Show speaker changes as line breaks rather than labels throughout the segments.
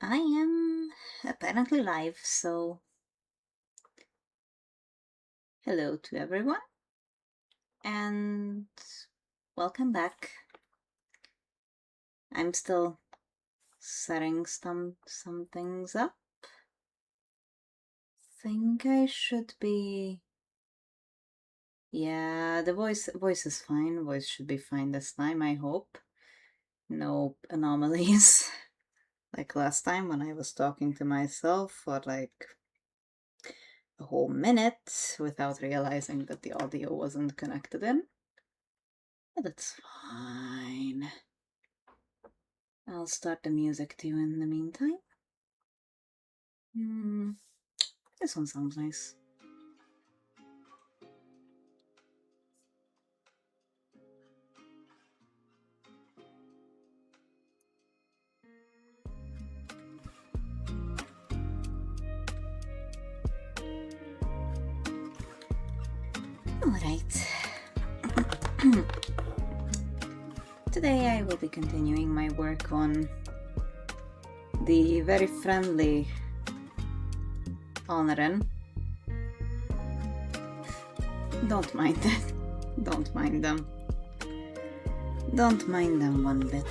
I am apparently live, so hello to everyone and welcome back. I'm still setting some things up. Think I should be. Yeah, the voice is fine. Voice should be fine this time, I hope. No anomalies. Like last time when I was talking to myself for like a whole minute without realizing that the audio wasn't connected in. But it's fine. I'll start the music too in the meantime. This one sounds nice. Alright. Today I will be continuing my work on the very friendly Alnerine. Don't mind it. Don't mind them. Don't mind them one bit.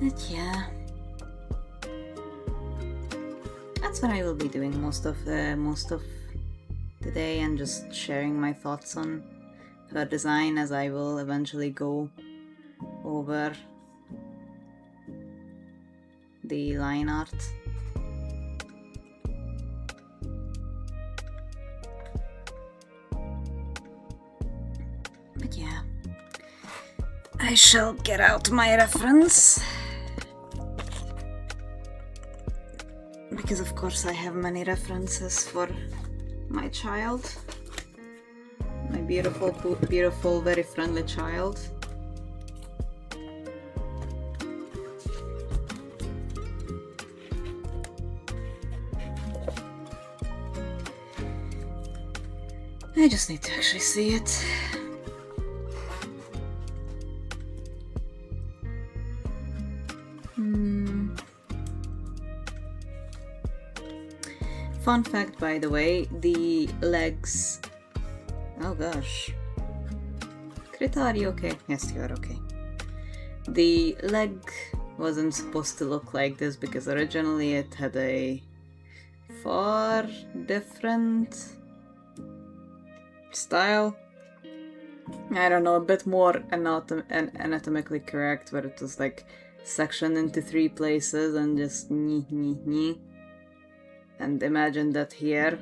But yeah, that's what I will be doing most of the day, and just sharing my thoughts on her design as I will eventually go over the line art. But yeah, I shall get out my reference, because of course I have many references for my child, my beautiful, very friendly child. I just need to actually see it. Fun fact, by the way, the legs... Oh gosh. Krita, are you okay? Yes, you are okay. The leg wasn't supposed to look like this because originally it had a far different style. I don't know, a bit more anatomically correct, where it was like sectioned into 3 places and just knee. And imagine that here.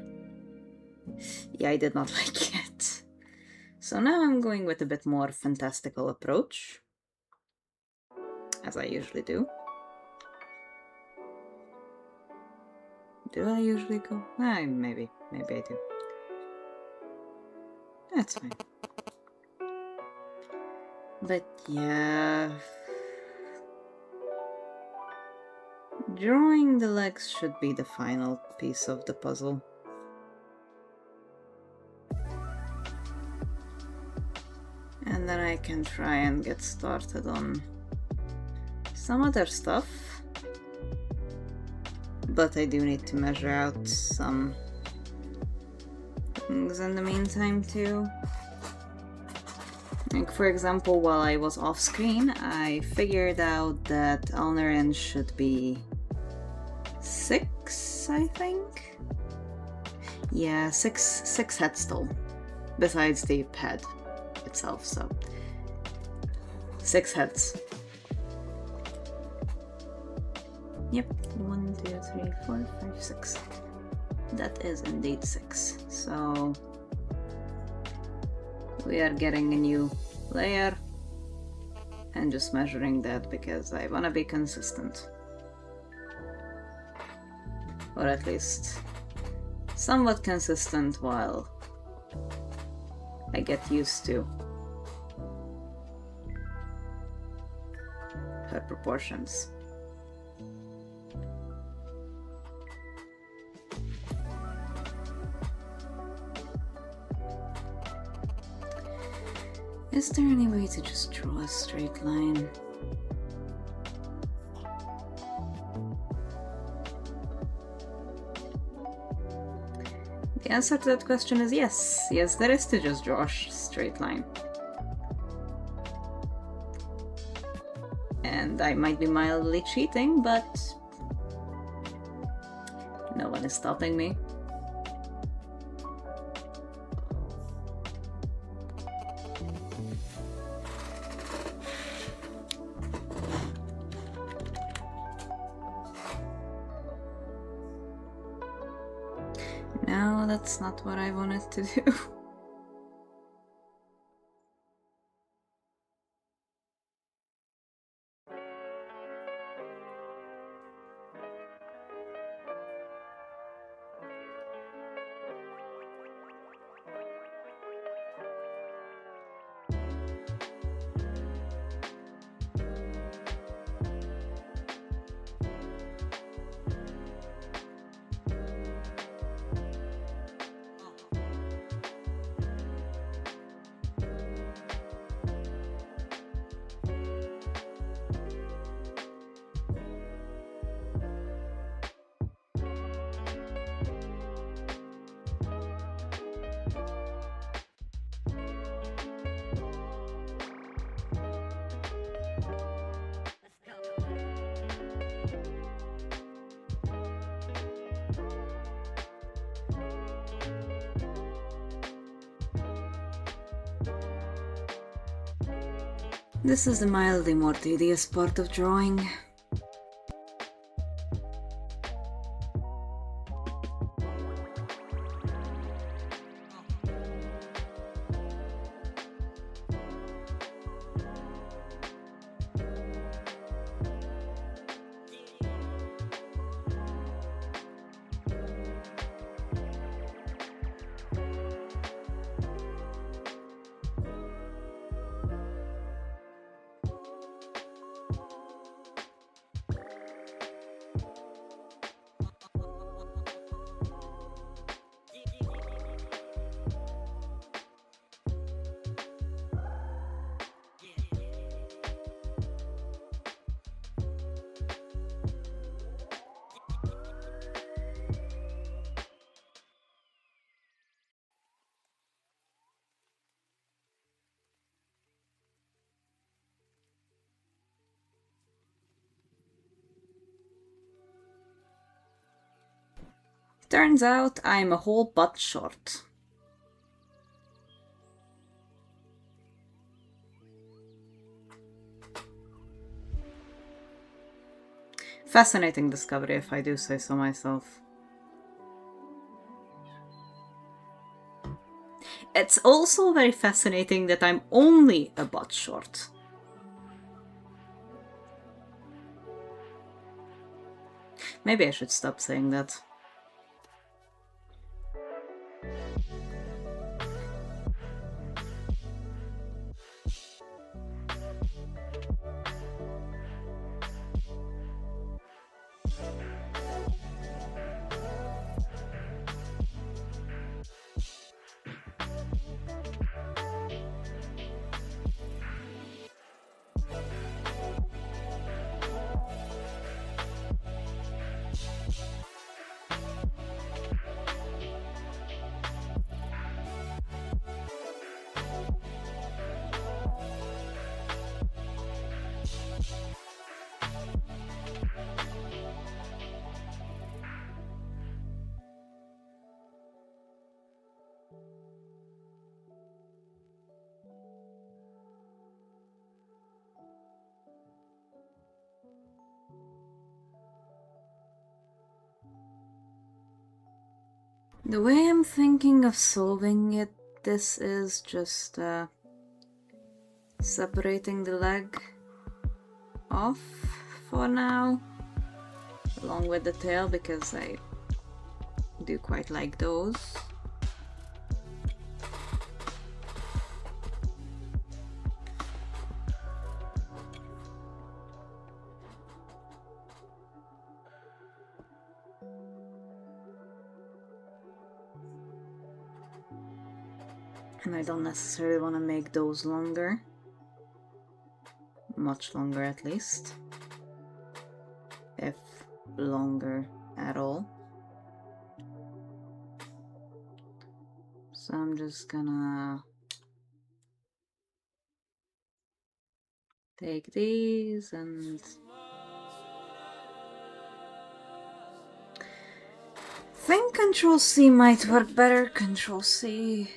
Yeah, I did not like it. So now I'm going with a bit more fantastical approach, as I usually do. Do I usually go? Maybe I do. That's fine. But yeah, drawing the legs should be the final piece of the puzzle. And then I can try and get started on some other stuff. But I do need to measure out some things in the meantime too. Like, for example, while I was off screen, I figured out that Alnerine should be 6, I think? Yeah, 6 heads tall, besides the head itself, so 6 heads. Yep, 1, 2, 3, 4, 5, 6. That is indeed 6. So we are getting a new layer and just measuring that because I want to be consistent. Or at least somewhat consistent while I get used to her proportions. Is there any way to just draw a straight line? The answer to that question is yes. Yes, there is to just draw a straight line. And I might be mildly cheating, but no one is stopping me. No, that's not what I wanted to do. This is the mildly more tedious part of drawing. Turns out I'm a whole butt short. Fascinating discovery, if I do say so myself. It's also very fascinating that I'm only a butt short. Maybe I should stop saying that. The way I'm thinking of solving it, this is just separating the leg off for now, along with the tail, because I do quite like those. And I don't necessarily want to make those longer. Much longer at least. If longer at all. So I'm just gonna take these and I think Control C might work better. Control C,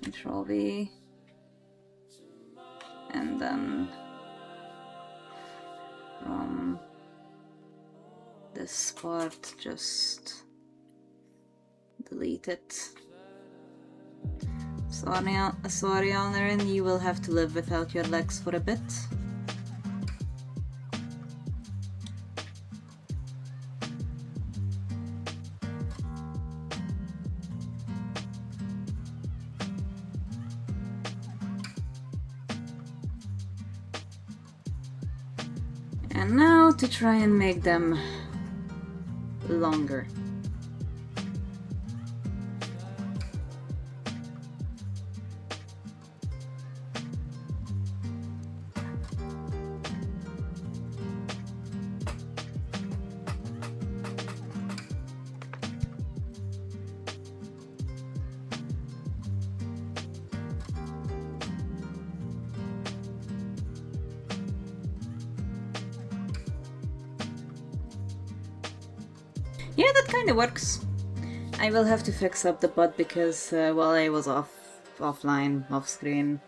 Control V, and then from this part just delete it. Sorry, Alnerine, you will have to live without your legs for a bit. And now to try and make them longer. Yeah, that kind of works. I will have to fix up the butt because while I was offline, off screen,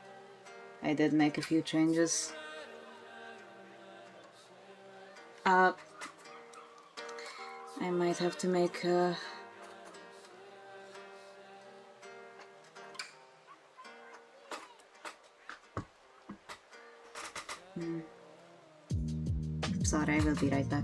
I did make a few changes. I might have to make Sorry, I will be right back.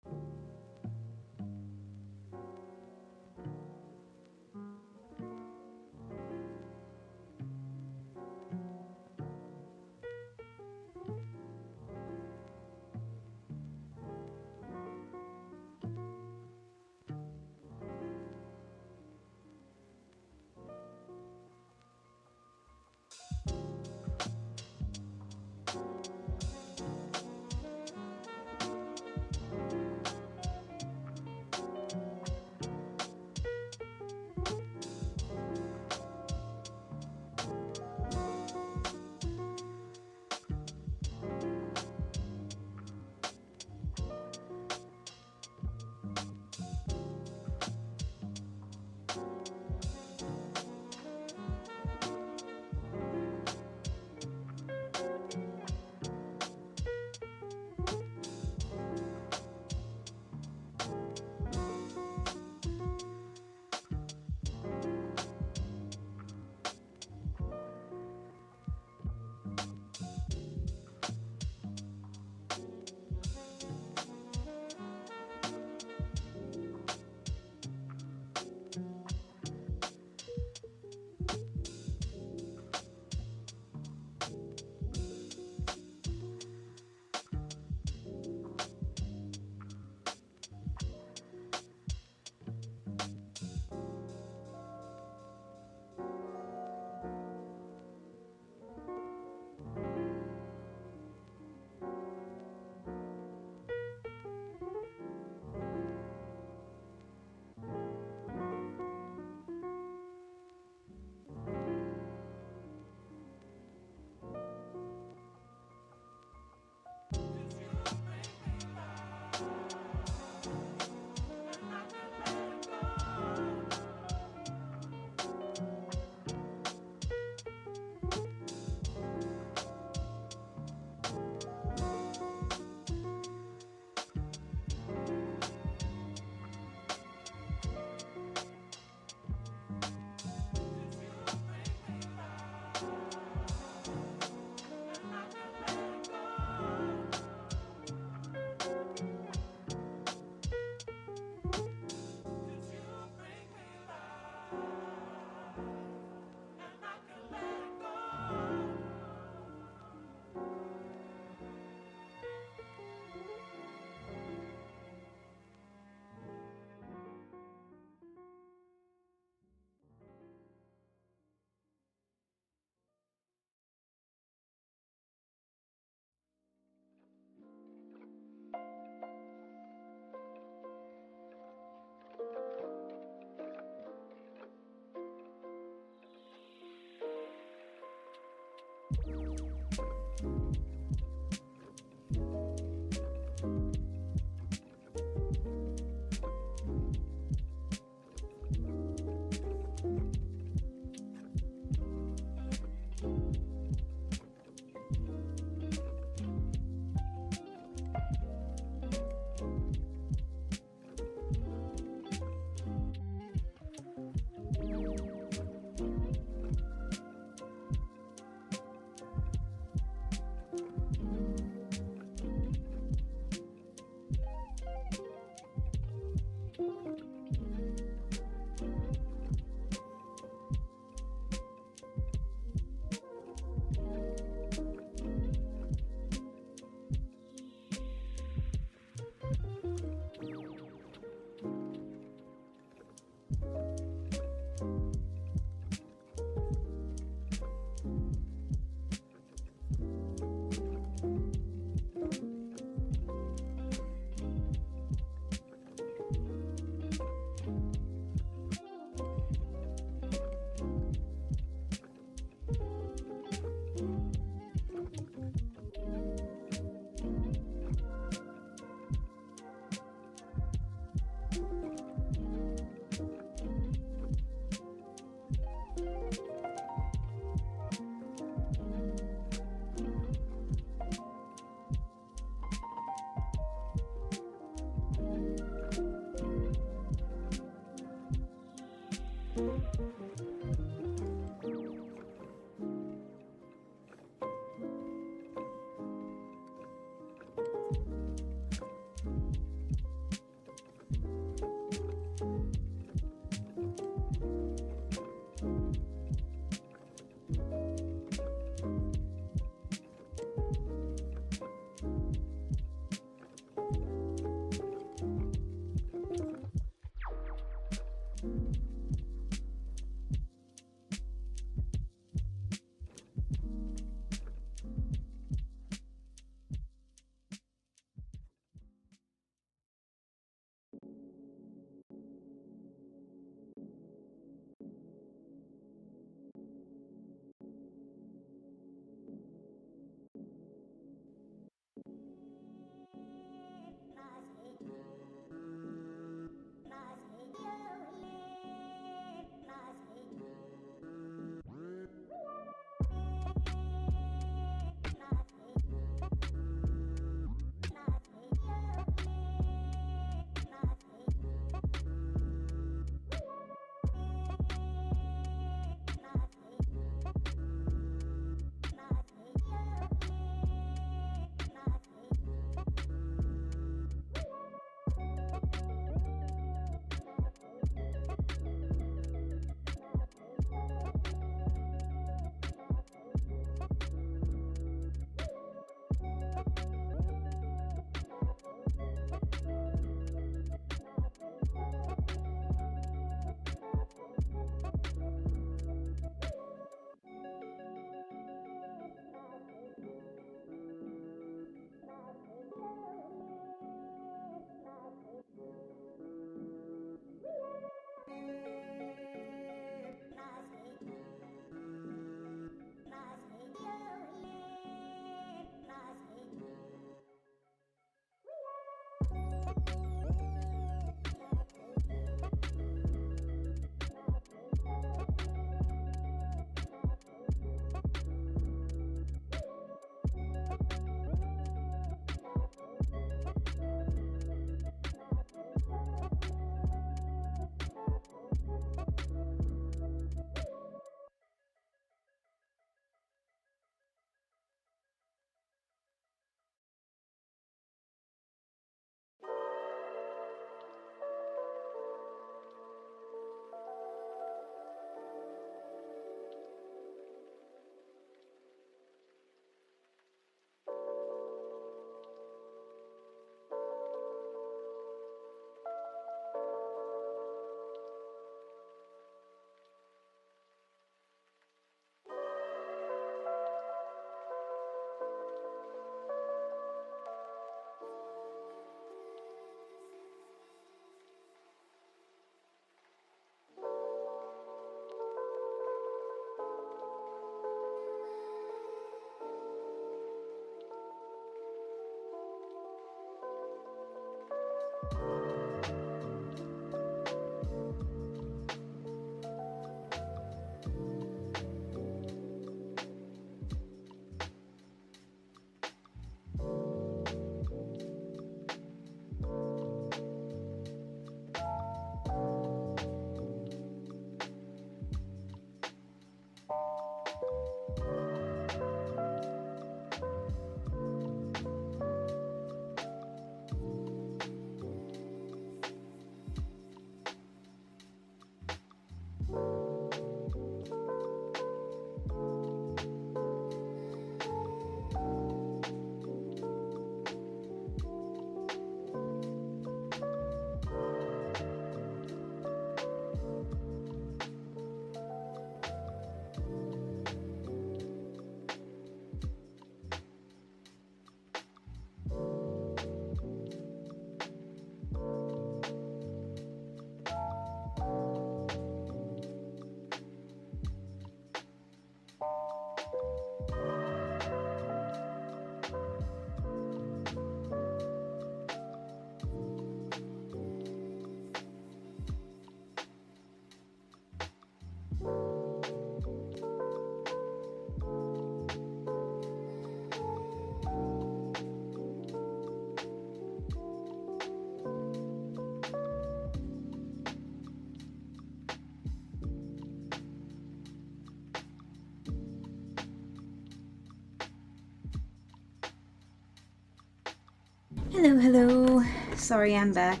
Hello, hello. Sorry, I'm back.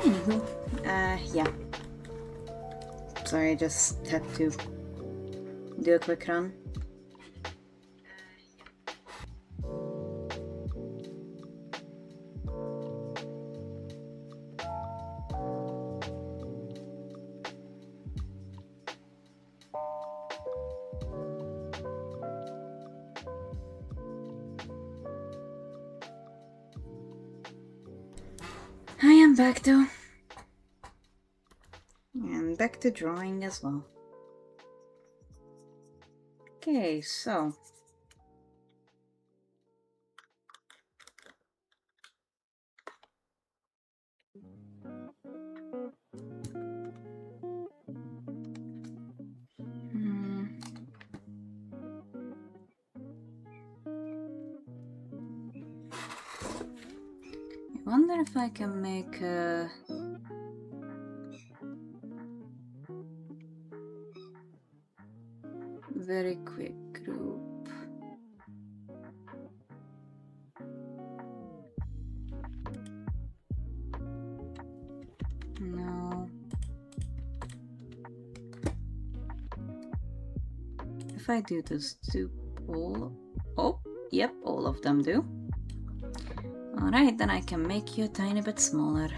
Anywho, yeah. Sorry, I just had to do a quick run. I am back though. And back to drawing as well. Okay, so. I wonder if I can make a very quick group. No. If I do this to all... Oh, yep, all of them do. Alright, then I can make you a tiny bit smaller.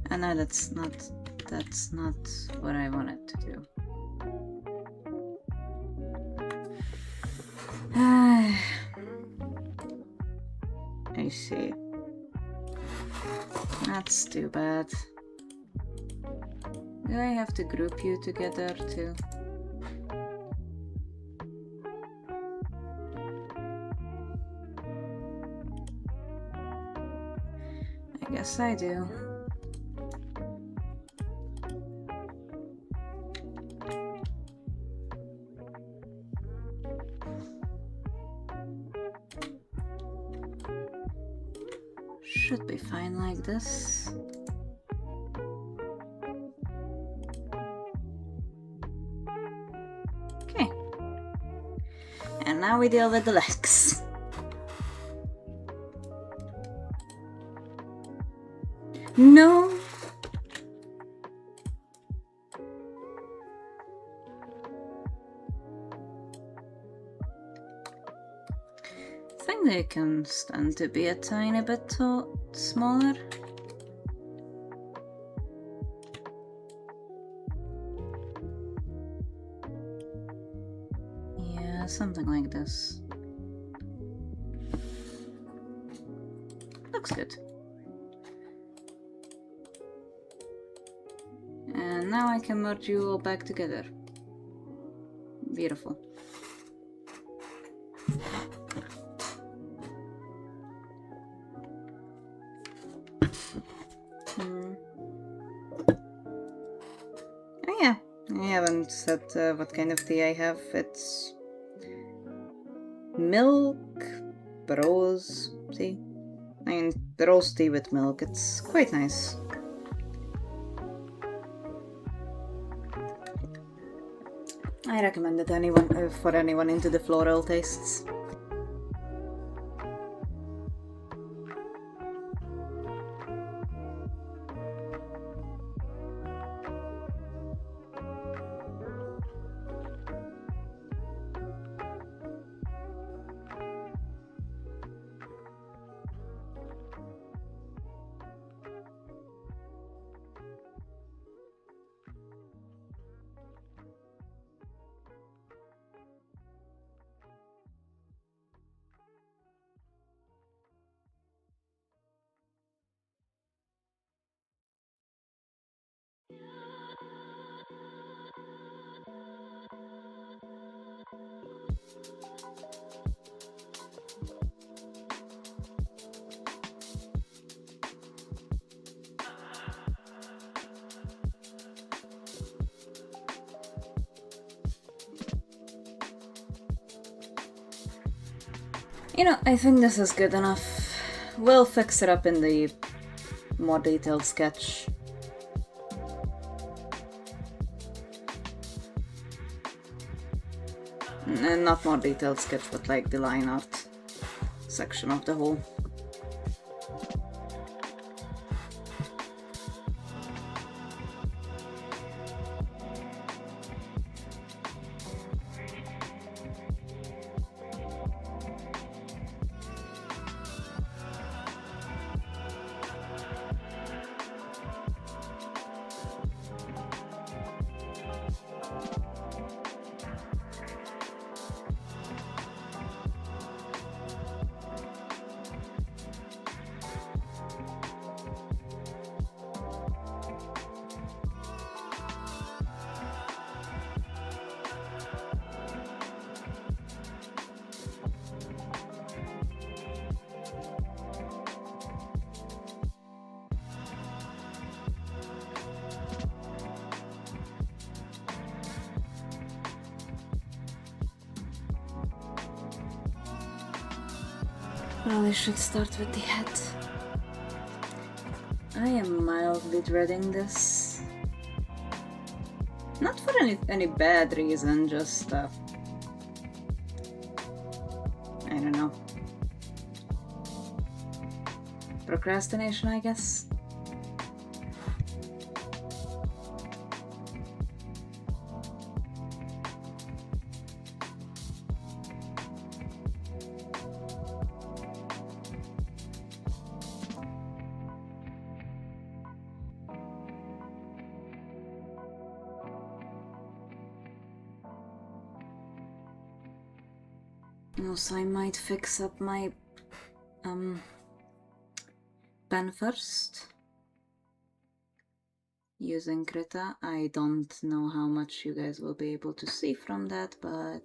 And no, that's not what I wanted to do. I see. That's too bad. Do I have to group you together too? I guess I do. Should be fine like this. Okay. And now we deal with the legs. No! I think they can stand to be a tiny bit smaller. Yeah, something like this. Looks good. And now I can merge you all back together. Beautiful. Oh yeah, I haven't said what kind of tea I have. It's milk, rose tea. I mean, rose tea with milk. It's quite nice. I recommend it for anyone into the floral tastes. You know, I think this is good enough. We'll fix it up in the more detailed sketch. Not more detailed sketch, but like the line art section of the whole. Probably should start with the head. I am mildly dreading this. Not for any bad reason, just I don't know. Procrastination, I guess. Also, I might fix up my pen first using Krita. I don't know how much you guys will be able to see from that, but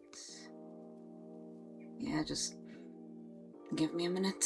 yeah, just give me a minute.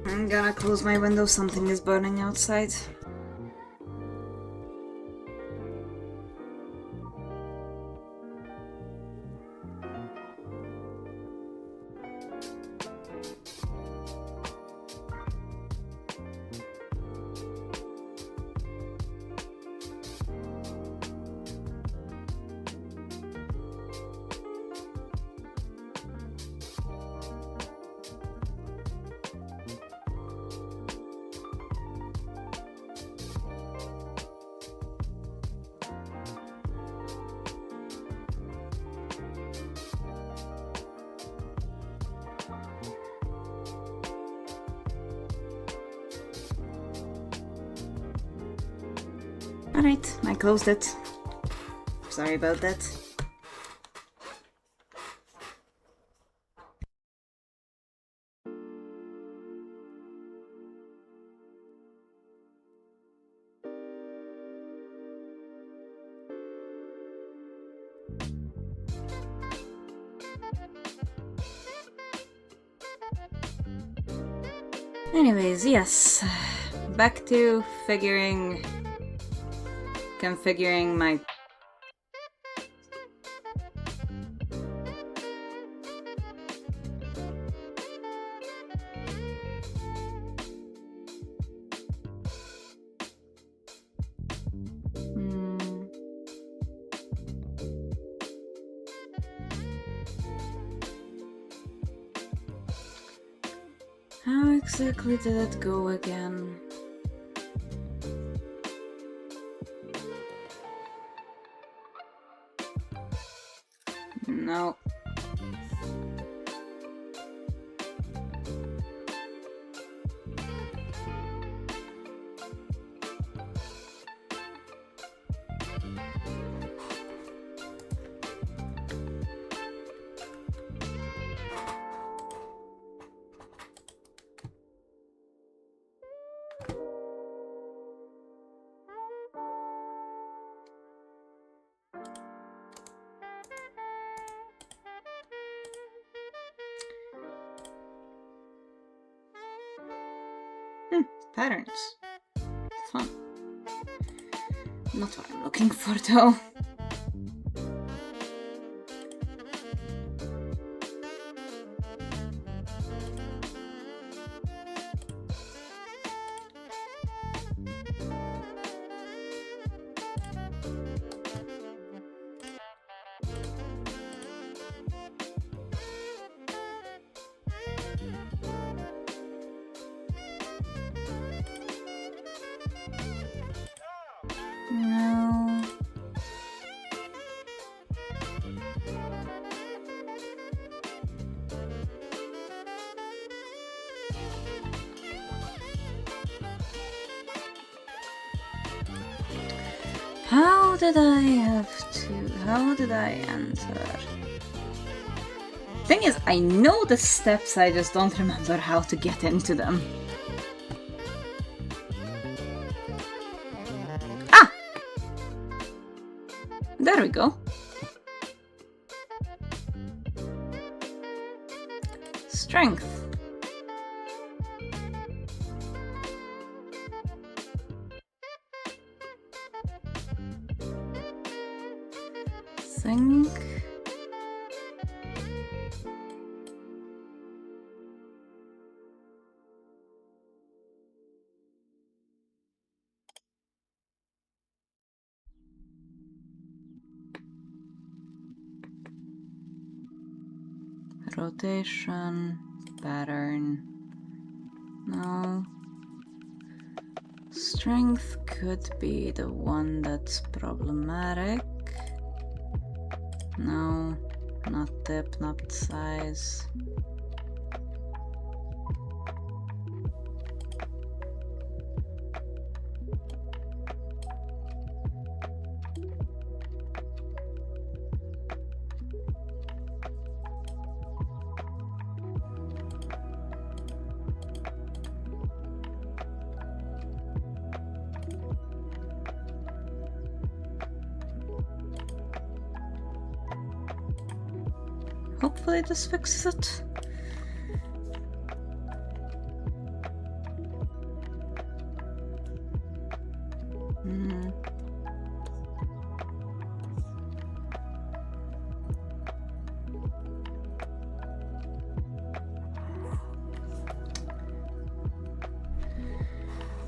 I'm gonna close my window, something is burning outside. Alright, I closed it. Sorry about that. Anyways, yes. Back to configuring my how exactly did it go again? No. Patterns. Fun. Not what I'm looking for though. No. How did I enter? Thing is, I know the steps, I just don't remember how to get into them. Ah! There we go. Strength. Think. Rotation, pattern. No. Strength could be the one that's problematic. No, not tip, not size. Hopefully this fixes it.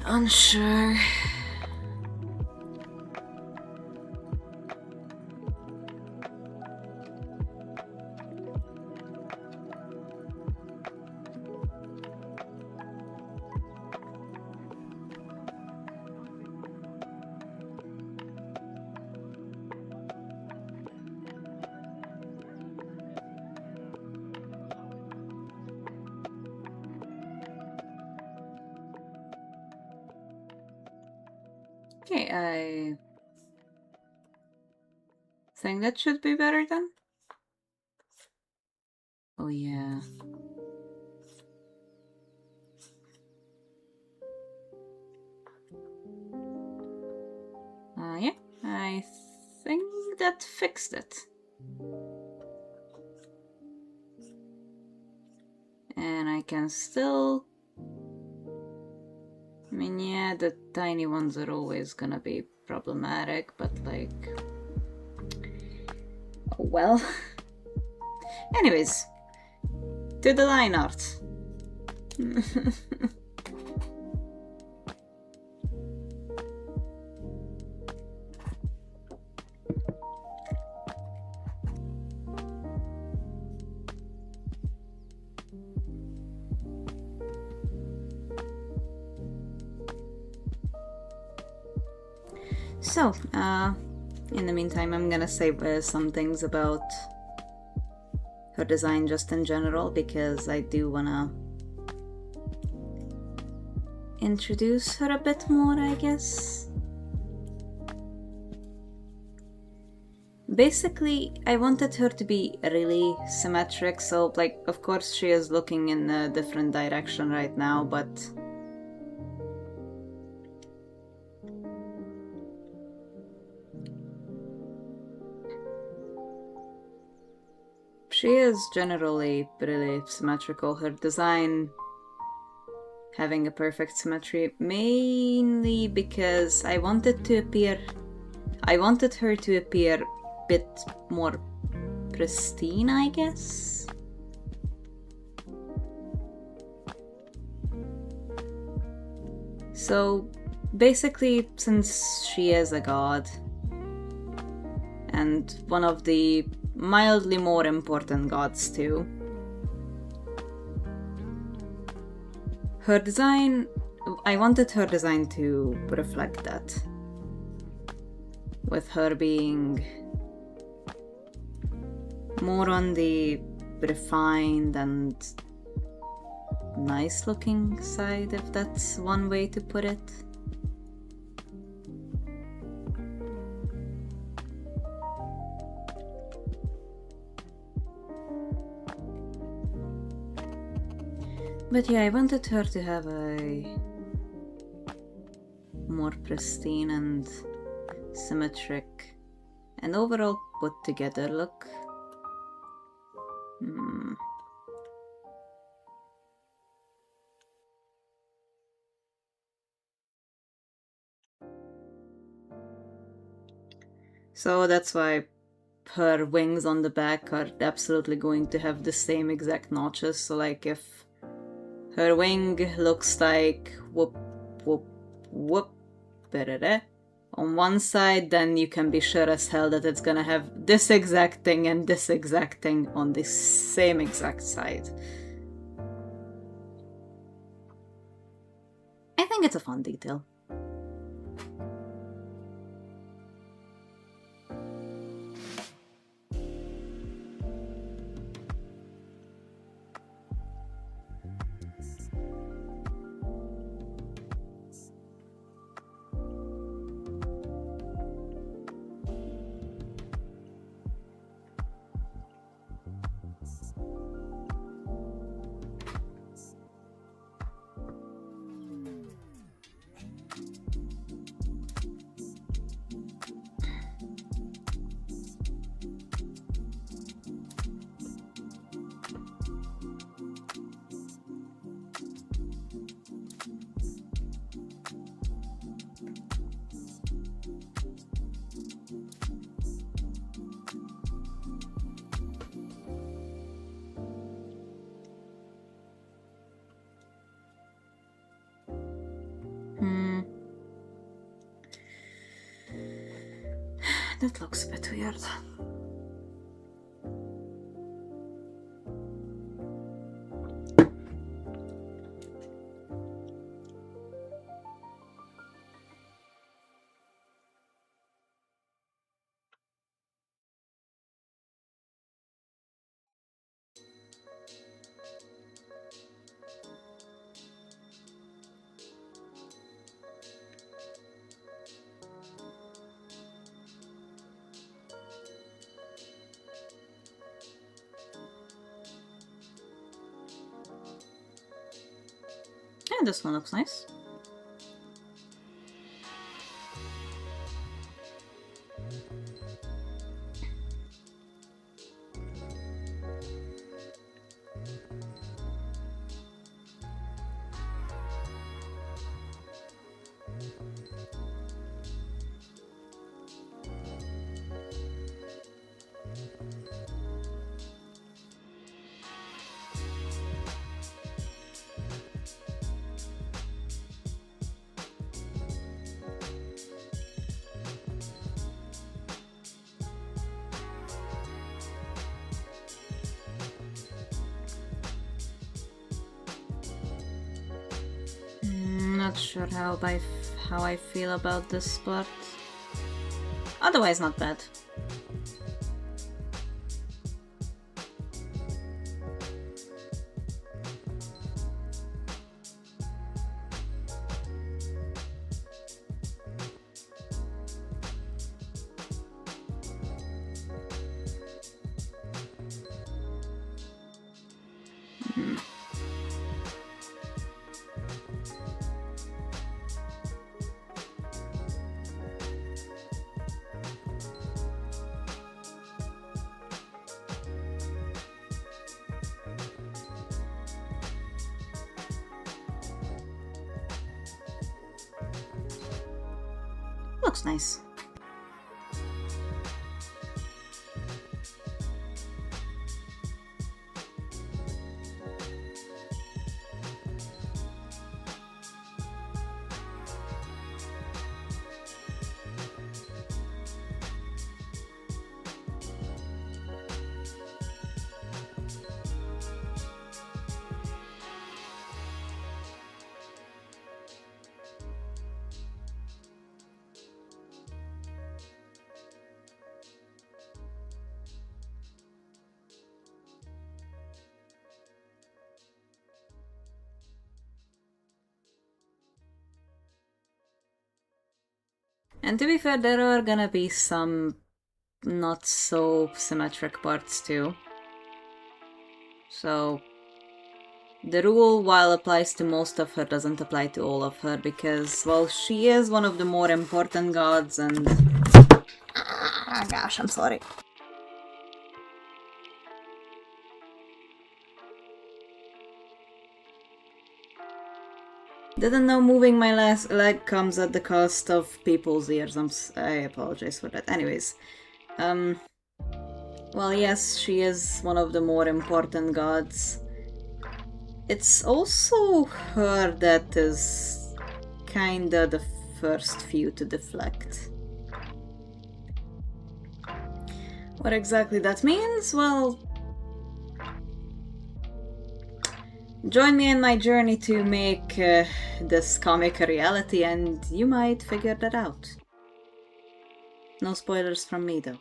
Unsure. Okay, I think that should be better then. Oh yeah. Yeah, I think that fixed it. And I can still... I mean, yeah, the tiny ones are always gonna be problematic, but like... Oh well. Anyways, to the line art. So, in the meantime, I'm gonna say some things about her design just in general, because I do wanna introduce her a bit more, I guess. Basically, I wanted her to be really symmetric, so like, of course she is looking in a different direction right now, but she is generally really symmetrical. Her design having a perfect symmetry, mainly because I wanted her to appear a bit more pristine, I guess. So basically, since she is a god, and one of the mildly more important gods too, her design, I wanted her design to reflect that. With her being more on the refined and nice looking side, if that's one way to put it. But yeah, I wanted her to have a more pristine and symmetric and overall put together look. So that's why her wings on the back are absolutely going to have the same exact notches. So like if her wing looks like whoop whoop whoop on one side, then you can be sure as hell that it's gonna have this exact thing and this exact thing on the same exact side. I think it's a fun detail. That looks a bit weird. Yeah, this one looks nice. Not sure how I feel about this part. Otherwise, not bad. Looks nice. And to be fair, there are gonna be some not so symmetric parts too. So the rule, while applies to most of her, doesn't apply to all of her, because, well, she is one of the more important gods and... Ah, gosh, I'm sorry. Didn't know moving my last leg comes at the cost of people's ears. I apologize for that. Anyways, well, yes, she is one of the more important gods. It's also her that is kinda the first few to deflect. What exactly that means? Well, join me in my journey to make this comic a reality and you might figure that out. No spoilers from me though.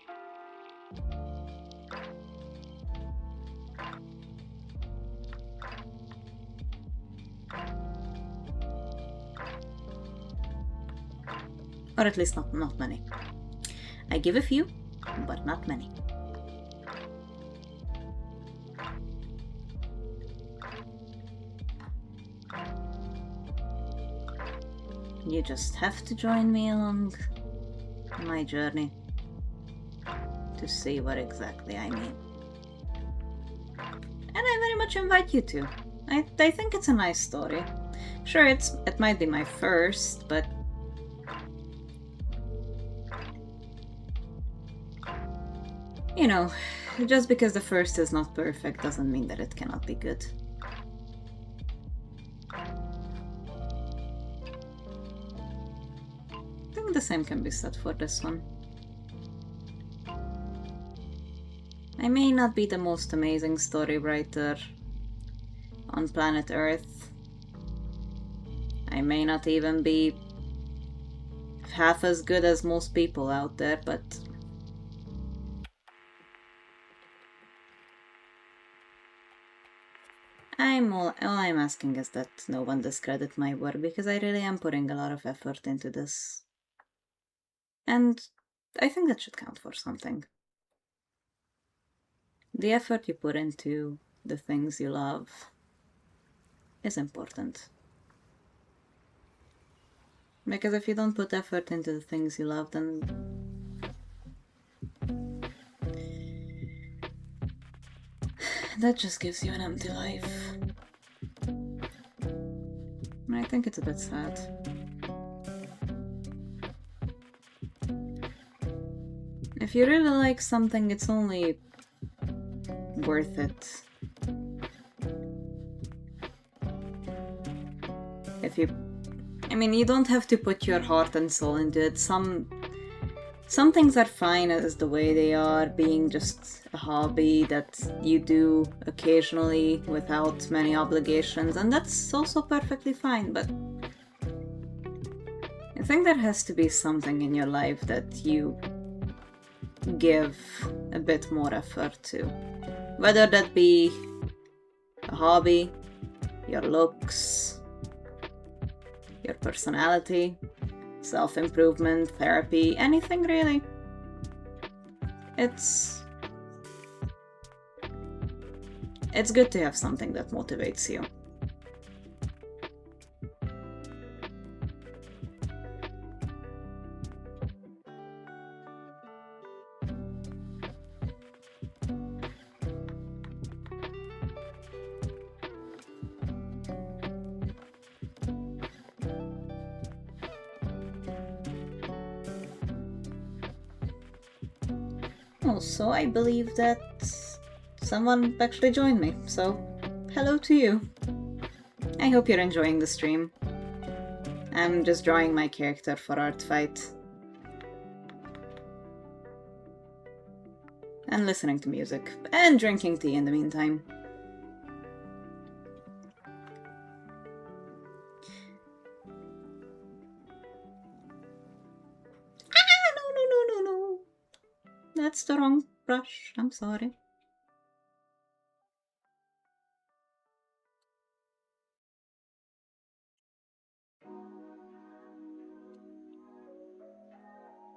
Or at least not many. I give a few, but not many. You just have to join me along my journey to see what exactly I mean. And I very much invite you to. I think it's a nice story. Sure, it might be my first, but you know, just because the first is not perfect doesn't mean that it cannot be good. I think the same can be said for this one. I may not be the most amazing story writer on planet Earth. I may not even be half as good as most people out there, but all I'm asking is that no one discredit my work, because I really am putting a lot of effort into this. And I think that should count for something. The effort you put into the things you love is important. Because if you don't put effort into the things you love, then that just gives you an empty life. I think it's a bit sad. If you really like something, it's only worth it if you... I mean, you don't have to put your heart and soul into it. Some things are fine as the way they are, being just a hobby that you do occasionally without many obligations, and that's also perfectly fine, but I think there has to be something in your life that you give a bit more effort to. Whether that be a hobby, your looks, your personality, self-improvement, therapy, anything really. It's good to have something that motivates you. Also, I believe that someone actually joined me, so hello to you. I hope you're enjoying the stream. I'm just drawing my character for Art Fight. And listening to music. And drinking tea in the meantime. No. That's the wrong brush. I'm sorry.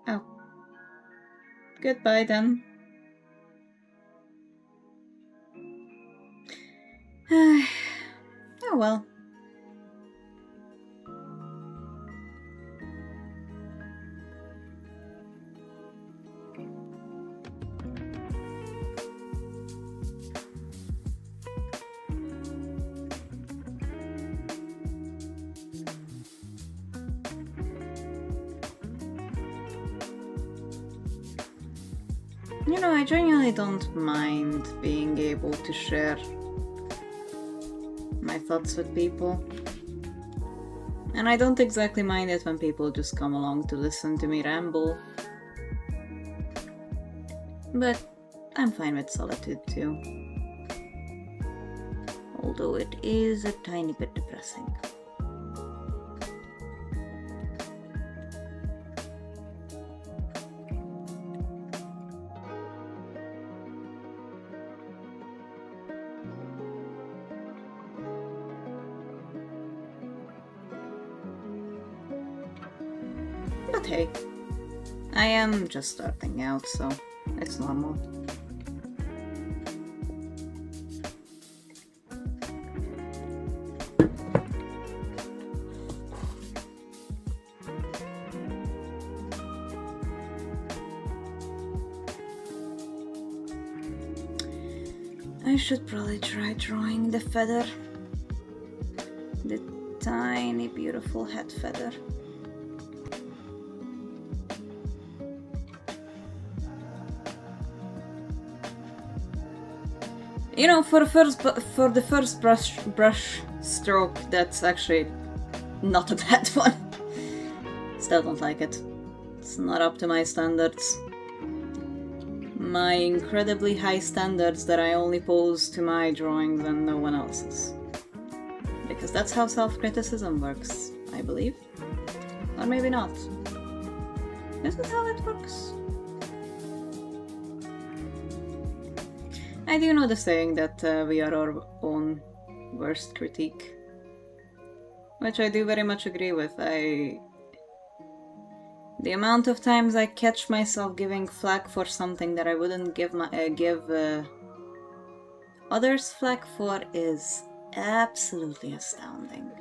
Oh. Goodbye then. Oh well. You know, I genuinely don't mind being able to share my thoughts with people. And I don't exactly mind it when people just come along to listen to me ramble. But I'm fine with solitude too. Although it is a tiny bit depressing. But hey, I am just starting out, so it's normal. I should probably try drawing the feather. The tiny, beautiful head feather. You know, for the first brush stroke, that's actually not a bad one. Still don't like it. It's not up to my standards. My incredibly high standards that I only pose to my drawings and no one else's. Because that's how self-criticism works, I believe. Or maybe not. Isn't how it works? I do know the saying that we are our own worst critique. Which I do very much agree with. The amount of times I catch myself giving flack for something that I wouldn't give others flack for is absolutely astounding.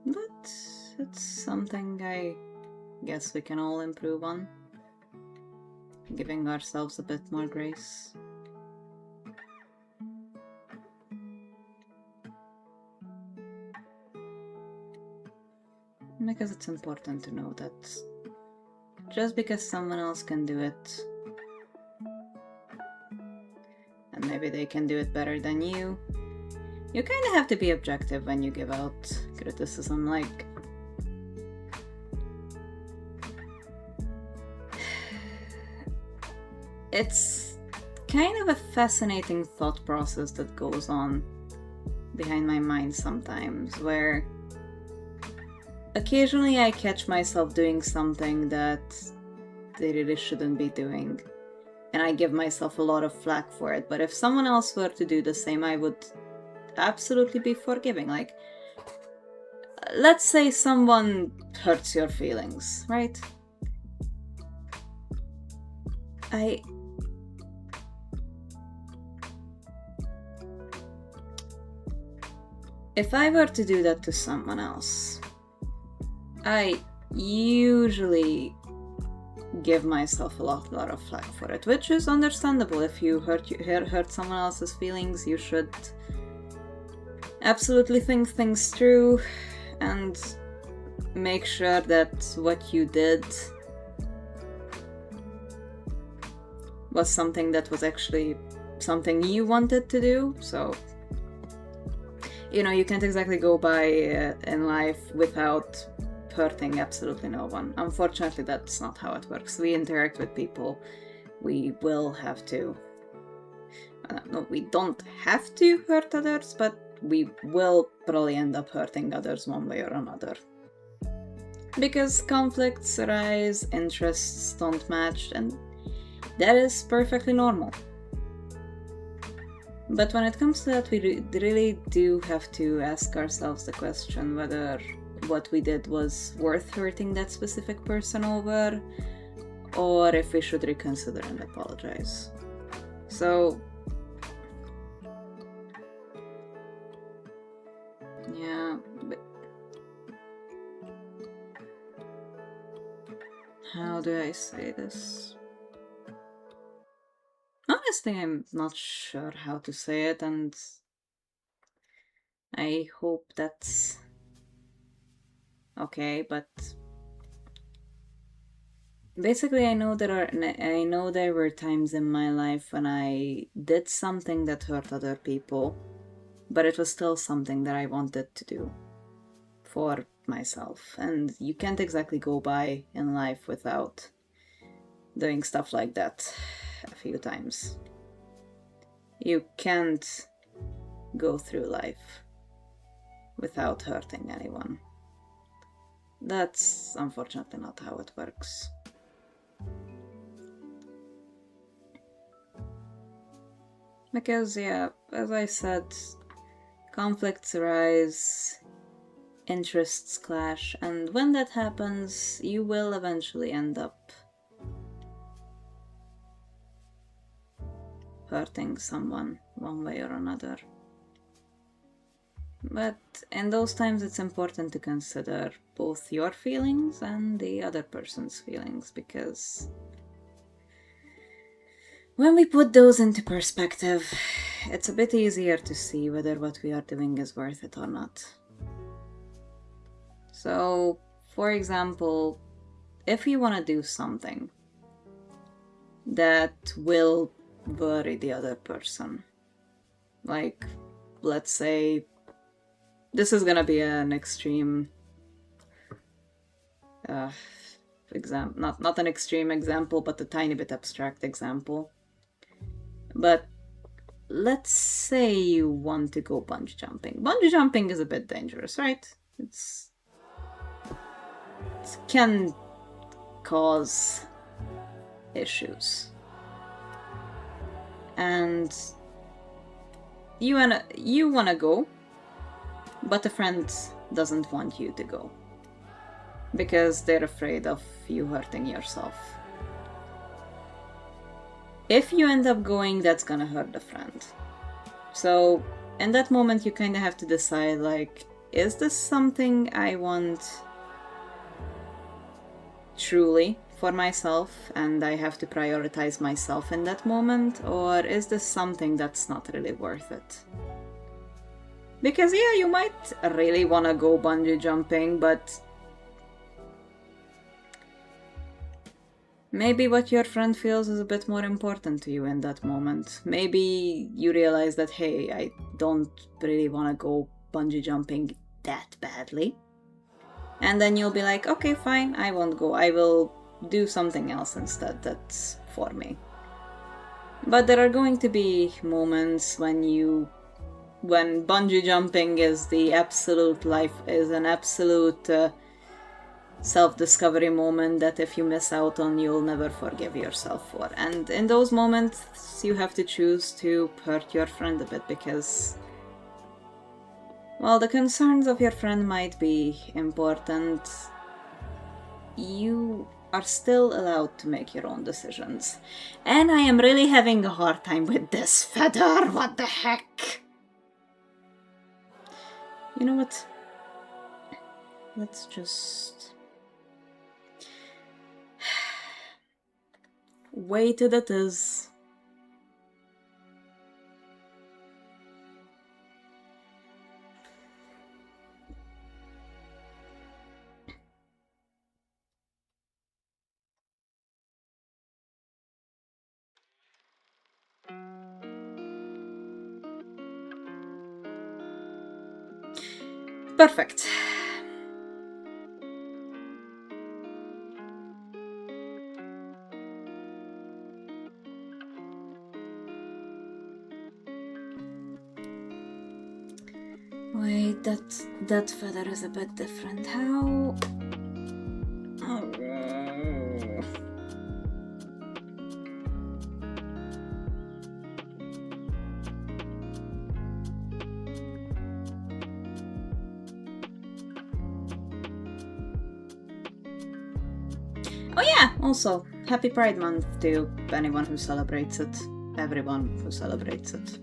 But it's something I guess we can all improve on. Giving ourselves a bit more grace. Because it's important to know that just because someone else can do it, and maybe they can do it better than you kind of have to be objective when you give out criticism. Like, it's kind of a fascinating thought process that goes on behind my mind sometimes, where occasionally I catch myself doing something that they really shouldn't be doing, and I give myself a lot of flack for it. But if someone else were to do the same, I would absolutely be forgiving. Like, let's say someone hurts your feelings, right? If I were to do that to someone else, I usually give myself a lot of flack for it, which is understandable. If you hurt someone else's feelings, you should absolutely think things through and make sure that what you did was something that was actually something you wanted to do. So, you know, you can't exactly go by in life without hurting absolutely no one. Unfortunately, that's not how it works. We interact with people. We will have to... no, we don't have to hurt others, but we will probably end up hurting others one way or another. Because conflicts arise, interests don't match, and that is perfectly normal. But when it comes to that, we really do have to ask ourselves the question whether what we did was worth hurting that specific person over, or if we should reconsider and apologize. So, yeah, but how do I say this? Honestly, I'm not sure how to say it, and I hope that's okay, but basically I know there were times in my life when I did something that hurt other people, but it was still something that I wanted to do for myself, and you can't exactly go by in life without doing stuff like that a few times. You can't go through life without hurting anyone. That's unfortunately not how it works. Because, yeah, as I said, conflicts arise, interests clash, and when that happens, you will eventually end up hurting someone one way or another. But in those times, it's important to consider both your feelings and the other person's feelings, because when we put those into perspective, it's a bit easier to see whether what we are doing is worth it or not. So, for example, if you want to do something that will worry the other person, like, let's say, this is gonna be an extreme example, not an extreme example, but a tiny bit abstract example. But let's say you want to go bungee jumping. Bungee jumping is a bit dangerous, right? It can cause issues. And you wanna go, but a friend doesn't want you to go because they're afraid of you hurting yourself. If you end up going, that's gonna hurt the friend. So in that moment, you kind of have to decide, like, is this something I want truly for myself and I have to prioritize myself in that moment, or is this something that's not really worth it? Because yeah, you might really want to go bungee jumping, but maybe what your friend feels is a bit more important to you in that moment. Maybe you realize that, hey, I don't really want to go bungee jumping that badly. And then you'll be like, okay, fine, I won't go. I will do something else instead that's for me. But there are going to be moments when bungee jumping is an absolute self-discovery moment that if you miss out on, you'll never forgive yourself for. And in those moments, you have to choose to hurt your friend a bit because, while the concerns of your friend might be important, you are still allowed to make your own decisions. And I am really having a hard time with this, Fedor, what the heck? You know what? Let's just... Weighted it is. Perfect. Wait, that feather is a bit different. How? Oh. Oh yeah, also, happy Pride Month to anyone who celebrates it. Everyone who celebrates it.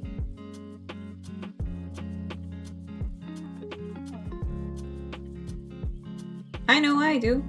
I know I do.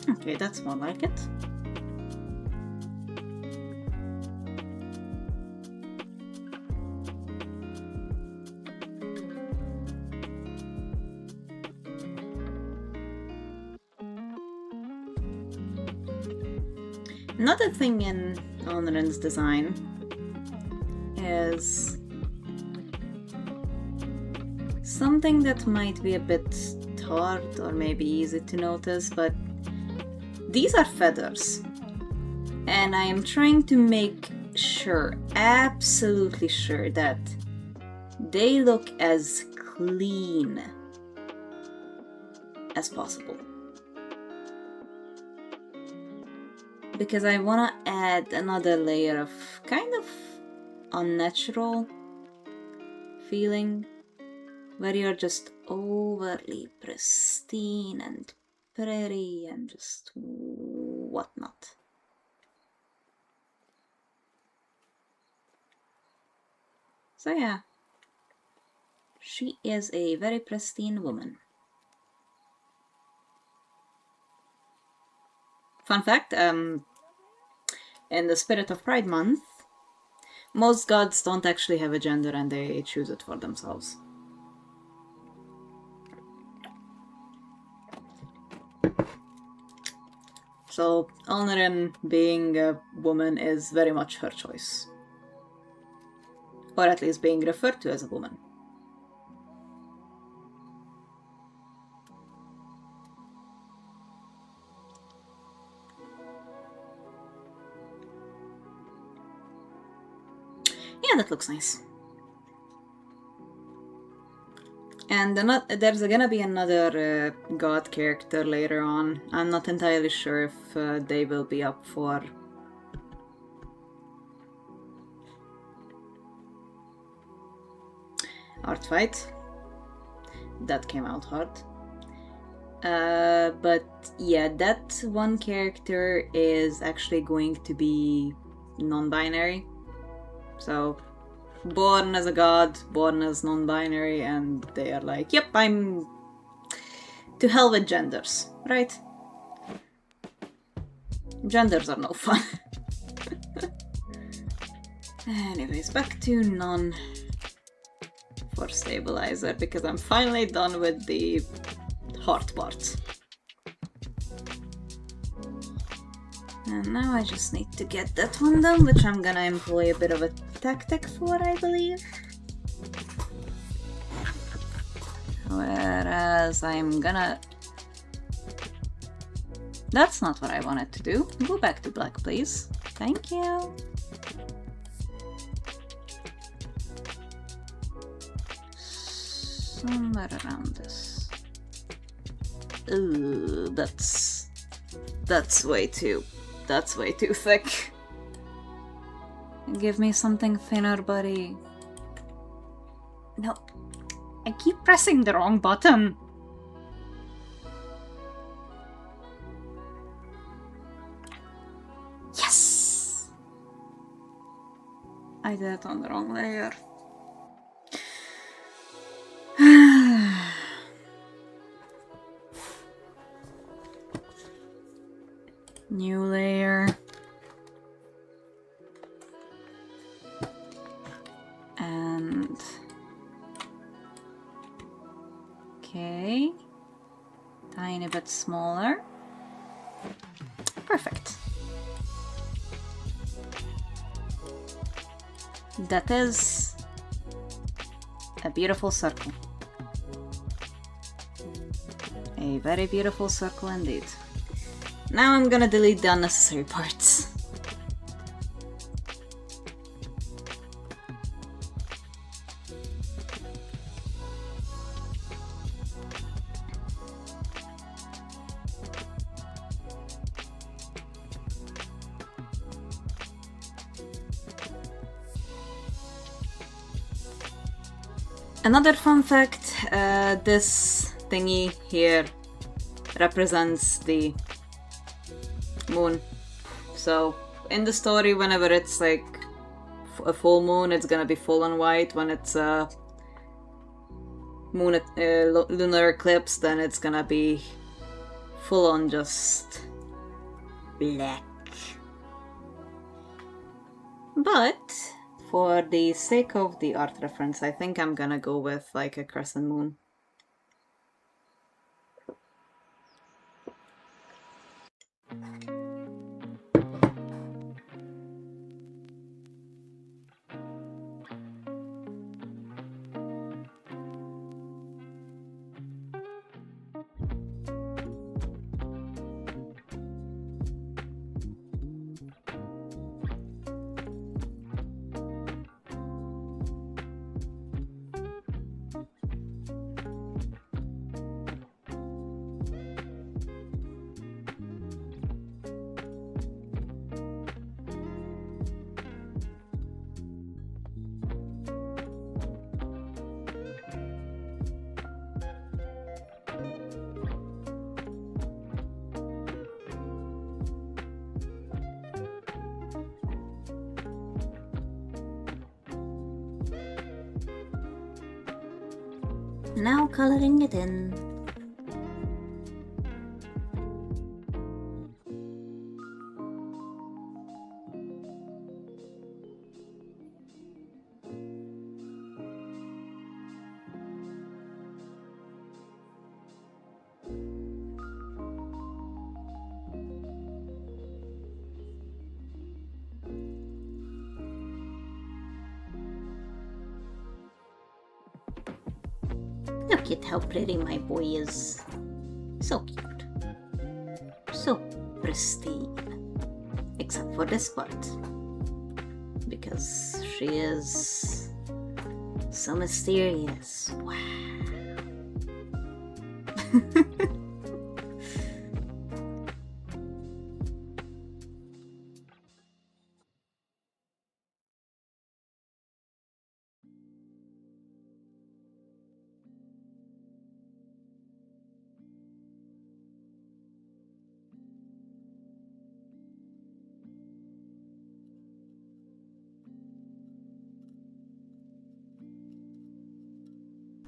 Okay, that's more like it. Another thing in Alnerine's design is something that might be a bit hard or maybe easy to notice, but these are feathers, and I am trying to make sure, absolutely sure, that they look as clean as possible. Because I want to add another layer of kind of unnatural feeling, where you're just overly pristine and pretty and just whatnot. So yeah, she is a very pristine woman. Fun fact, in the spirit of Pride Month, most gods don't actually have a gender and they choose it for themselves. So Alnerine being a woman is very much her choice. Or at least being referred to as a woman. Yeah, that looks nice. And there's gonna be another god character later on. I'm not entirely sure if they will be up for art fight. That came out hard. But yeah, that one character is actually going to be non-binary. So born as a god, born as non-binary, and they are like, yep, I'm to hell with genders, right? Genders are no fun. Anyways, back to none for stabilizer, because I'm finally done with the heart part. And now I just need to get that one done, which I'm gonna employ a bit of a tactic for, I believe. Whereas I'm gonna... That's not what I wanted to do. Go back to black, please. Thank you. somewhere around this. Ooh, that's way too thick. Give me something thinner, buddy. No, I keep pressing the wrong button. Yes! I did it on the wrong layer. New layer. And... okay. Tiny bit smaller. Perfect. That is a beautiful circle. A very beautiful circle indeed. Now I'm gonna delete the unnecessary parts. Another fun fact, this thingy here represents the moon. So in the story, whenever it's like a full moon, it's gonna be full on white. When it's a lunar eclipse, then it's gonna be full on just black. But for the sake of the art reference, I think I'm gonna go with like a crescent moon. Now coloring it in. Look at how pretty my boy is. So cute. So pristine. Except for this part. Because she is so mysterious. Wow.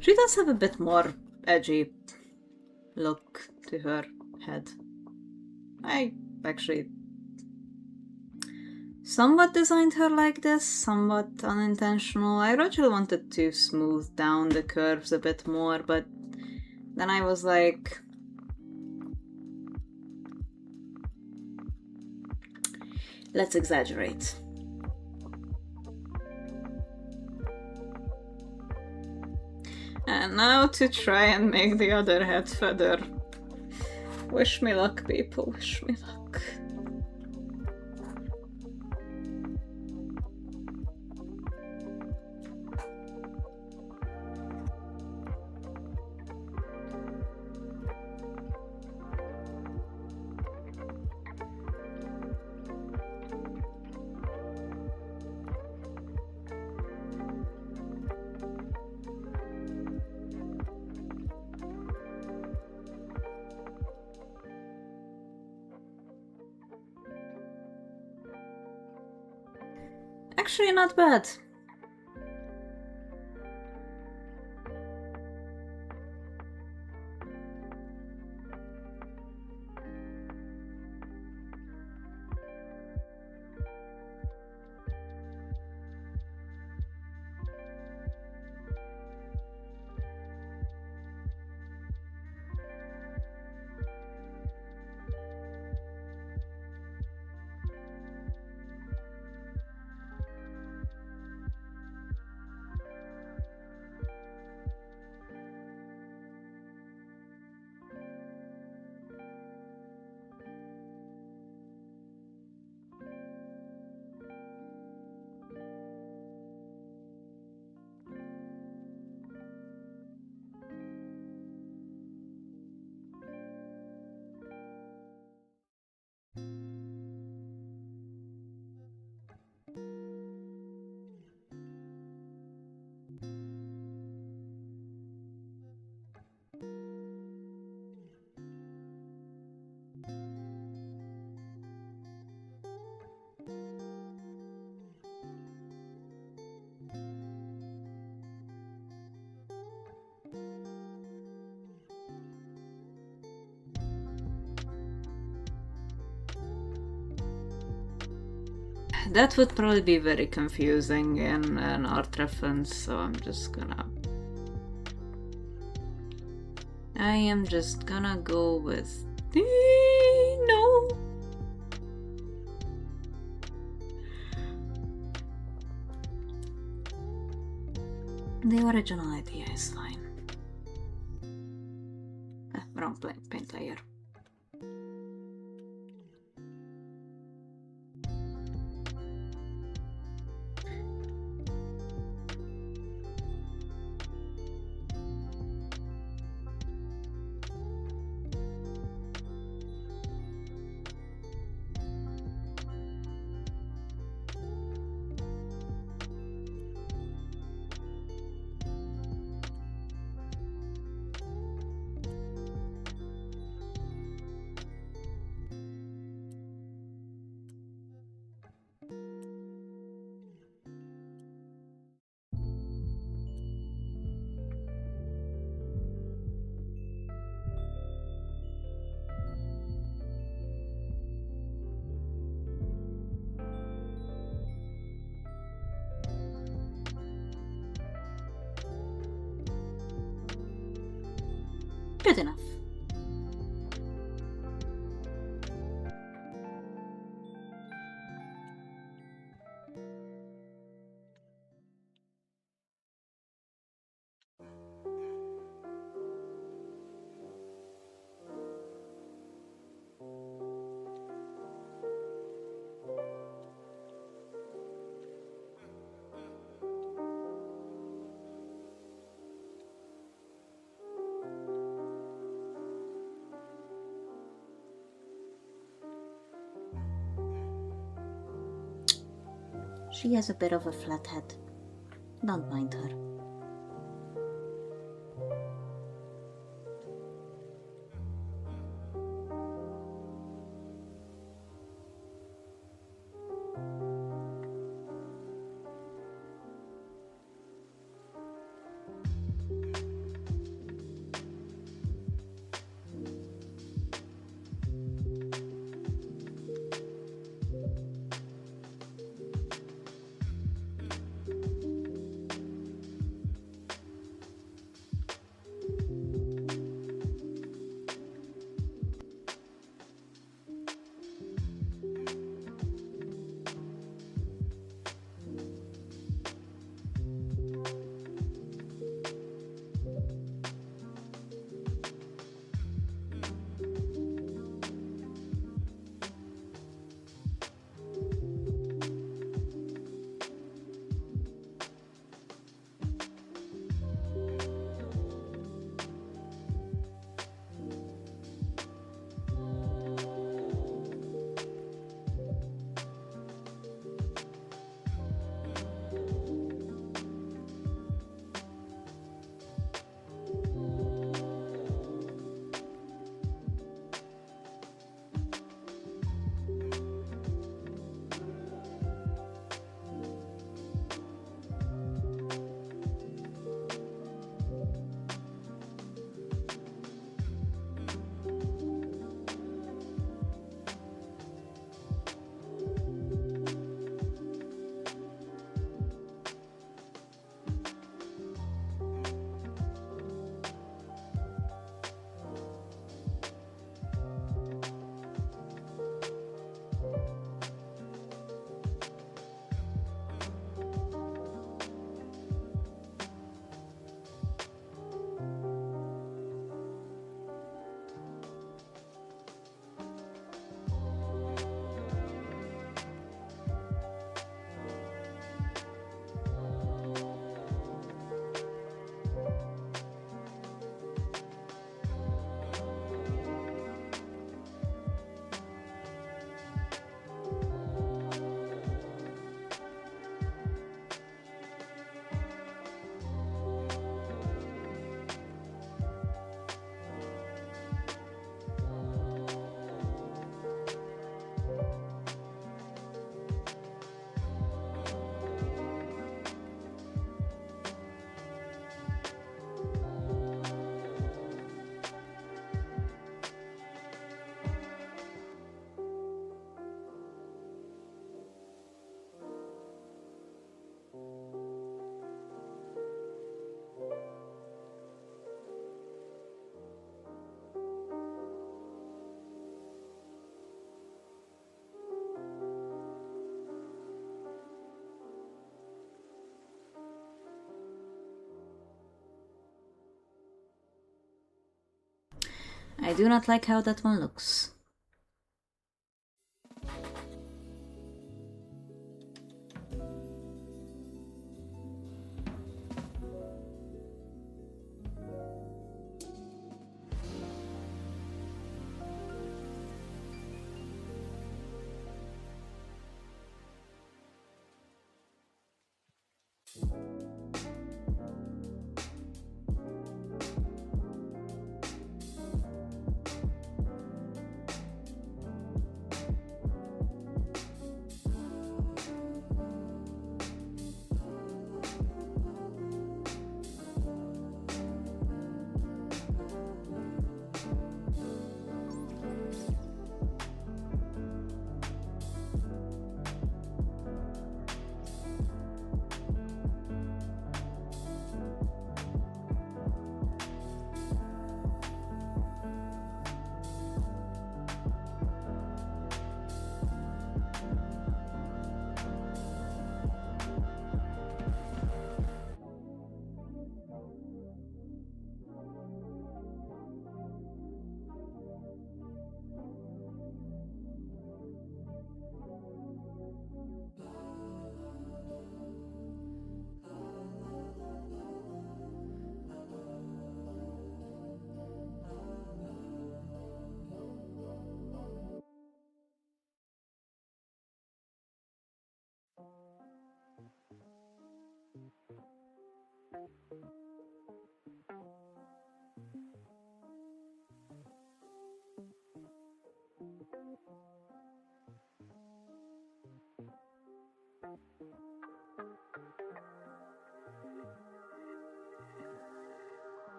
She does have a bit more edgy look to her head. I actually somewhat designed her like this, somewhat unintentional. I originally wanted to smooth down the curves a bit more, but then I was like, let's exaggerate. And now to try and make the other head feather. Wish me luck, people, wish me luck. Actually, not bad. That would probably be very confusing in an art reference, so I am just gonna go with no. The original idea is fine. Wrong paint layer. Good enough. She has a bit of a flat head. Don't mind her. I do not like how that one looks.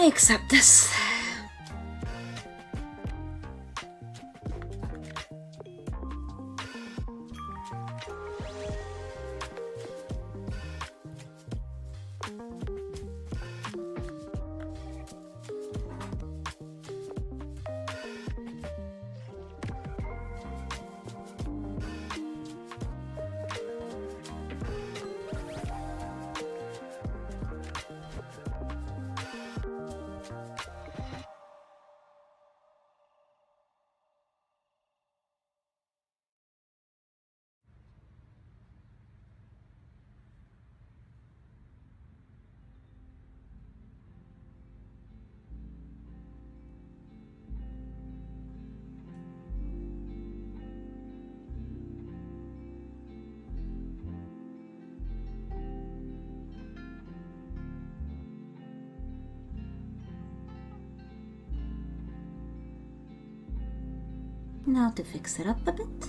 I accept this. Now to fix it up a bit.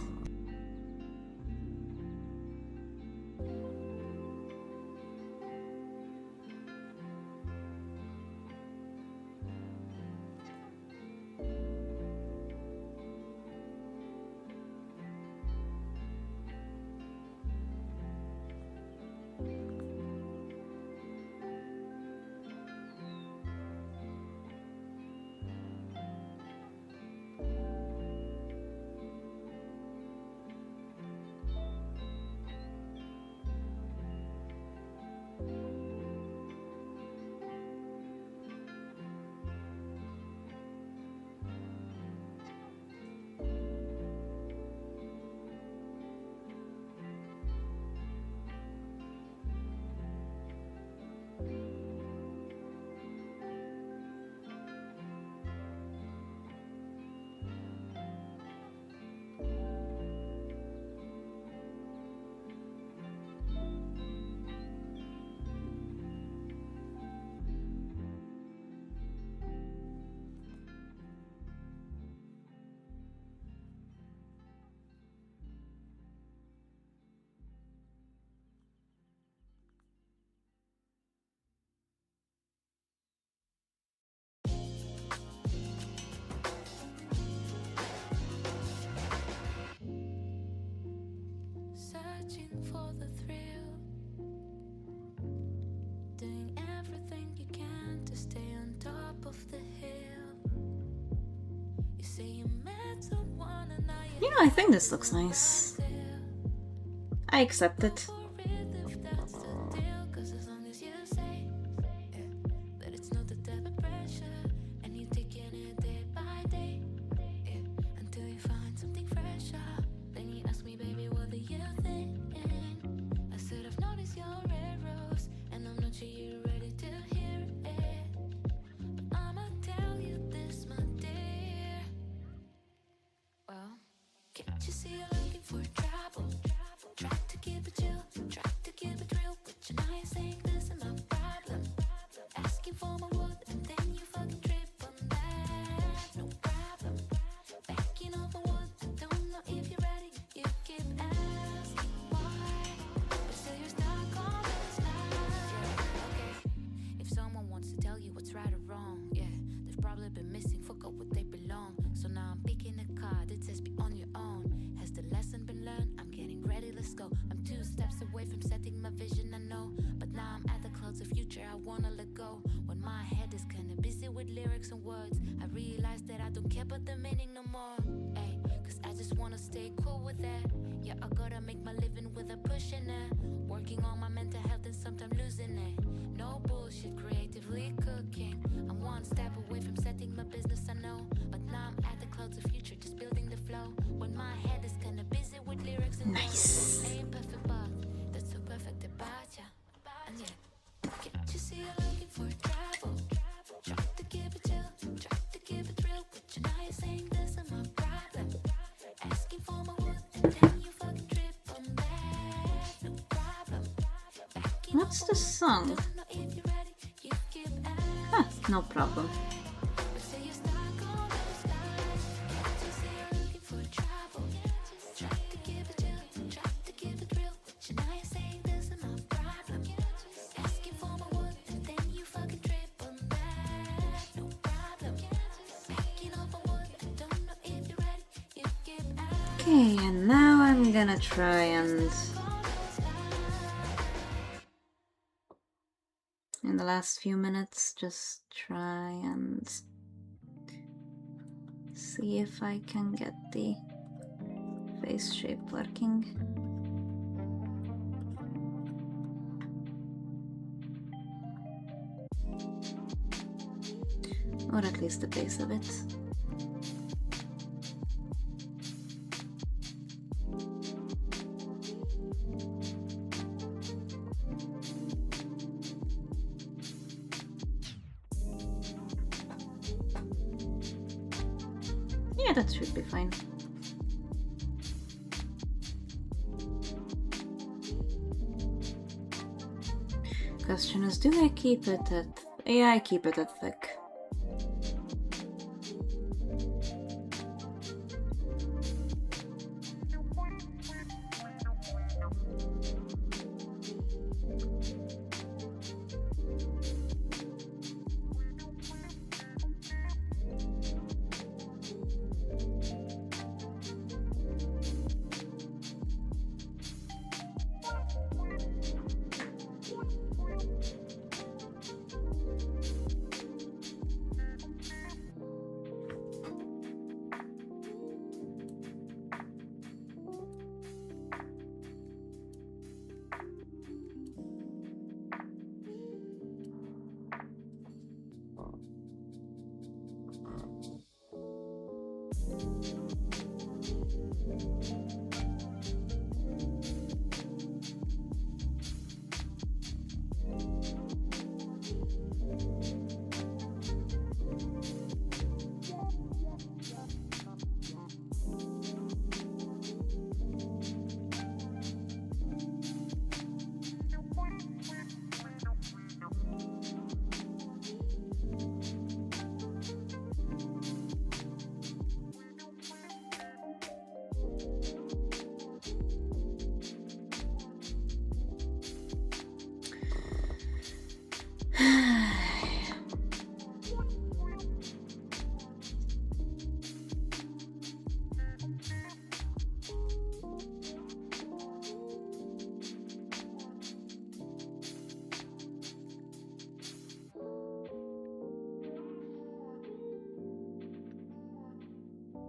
for the thrill, doing everything you can to stay on top of the hill. You say you met someone and now you
Yeah, I think this looks nice. I accept it.
Can't you see you're looking for trouble? Try to keep it chill, try to keep it real, but you're not saying this is my problem. Asking for my wood and then you fucking trip on that. No problem. Backing off my wood, I don't know if you're ready. You keep asking why, but still you're stuck on this line. Okay, if someone wants to tell you what's right or wrong, yeah, they've probably been missing, forgot what they belong. So now I'm picking a card, it says be on your own. Has the lesson been learned? I'm getting ready, let's go. I'm 2 steps away from setting my vision, I know, but now I'm at the clouds of future I wanna let go. When my head is kinda busy with lyrics and words, I realize that I don't care about the meaning no more. Ay, cause I just wanna stay cool with that. Yeah, I gotta make my living without pushing it. Working on my mental health and sometimes losing it. No bullshit, creatively cooking. I'm 1 step away from setting my business, I know, but now I'm at the clouds of future, just building the flow. When my head is kinda busy with lyrics and
Nice.
ain't perfect, but that's so perfect about ya. And yeah, can't you see you're looking for trouble? Try to keep it chill, try to keep it real, but you're not saying this is my problem. Asking for my wood and then you fucking trip on that. No problem.
What's the song?
Don't know if you're ready. You keep
Huh, no problem.
but say you're stuck on those lines. Can't you see you're looking for trouble? Try to keep it chill, try to keep it real, but you're not saying this is my problem. Asking for my wood and then you fucking trip on that. No problem. Backing off my wood, I don't know if you're ready. You keep
Okay, and now I'm gonna try and in the last few minutes just try and see if I can get the face shape working. Or at least the base of it. Yeah, that should be fine. Question is, do I keep it at... Yeah, I keep it at thick.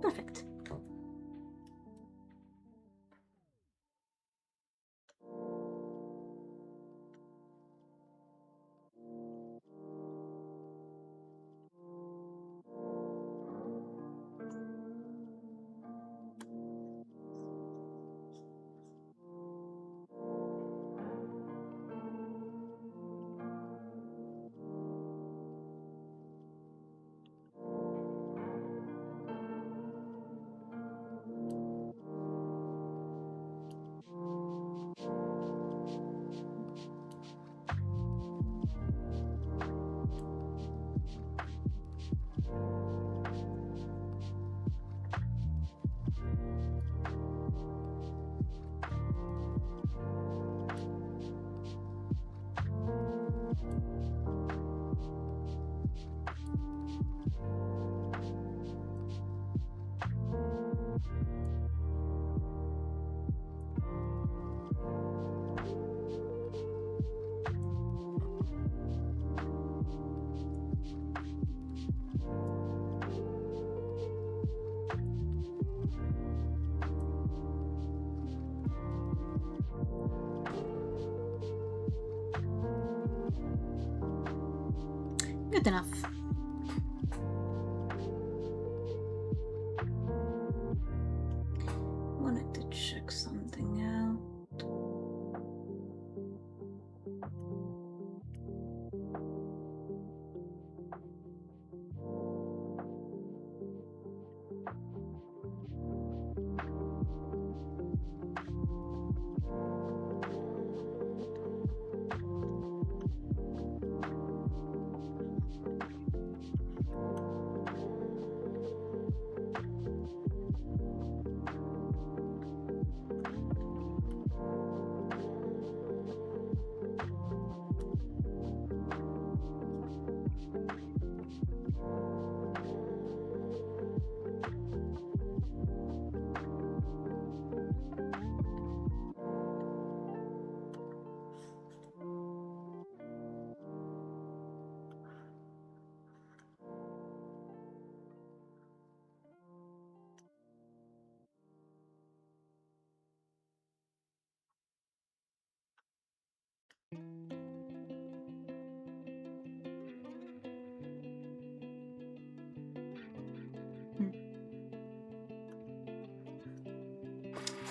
Perfect. Good enough. Wanted to check something out.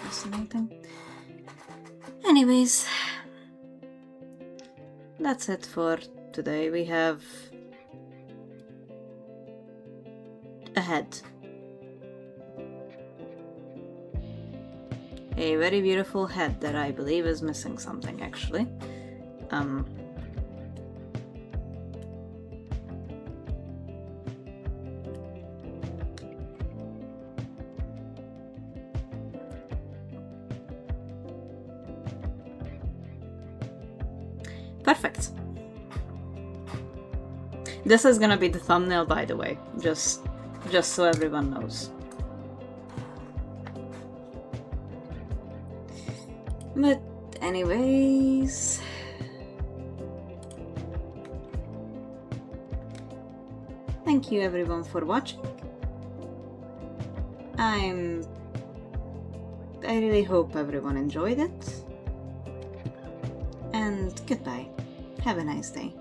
Fascinating. Anyways, that's it for today. We have a head. A very beautiful head that I believe is missing something, actually. Perfect. This is gonna be the thumbnail, by the way, just so everyone knows. But anyways, thank you everyone for watching. I really hope everyone enjoyed it. And goodbye. Have a nice day.